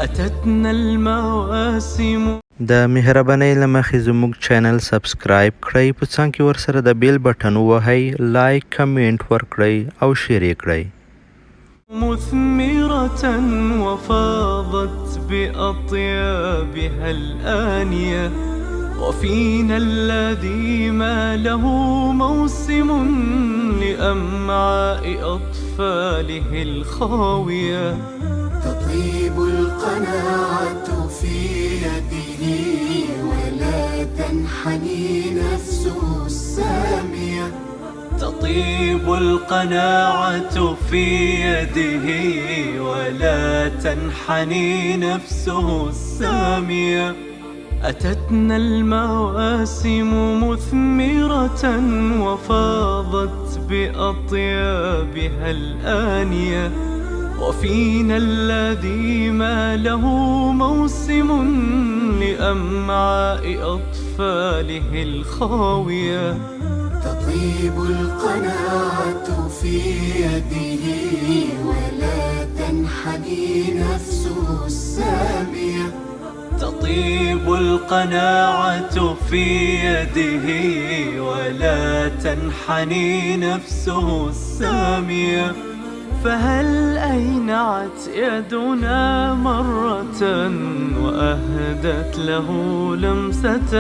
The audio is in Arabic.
أتتنا المواسم. د مهربانۍ له مخې زموږ چینل سبسکرایب کړئ، په څنګ کې ورسره د بیل بټن ووهئ، لایک کمنټ ورکړئ او شیر یې کړئ. مثمرة وفاضت بأطيابها الآنية، وفينا الذي ما له موسم لأمعاء أطفاله الخاوية. تطيب القناعة في يده ولا تنحني نفسه السامية. تطيب القناعة في يده ولا تنحني نفسه السامية. أتتنا المواسم مثمرة وفاضت بأطيابها الآنية، وفينا الذي ما له موسم لأمعاء أطفاله الخاوية. تطيب القناعة في يده ولا تنحني نفسه السامية. تطيب القناعة في يده ولا تنحني نفسه السامية. فهل أينعت يدنا مرة وأهدت له لمسة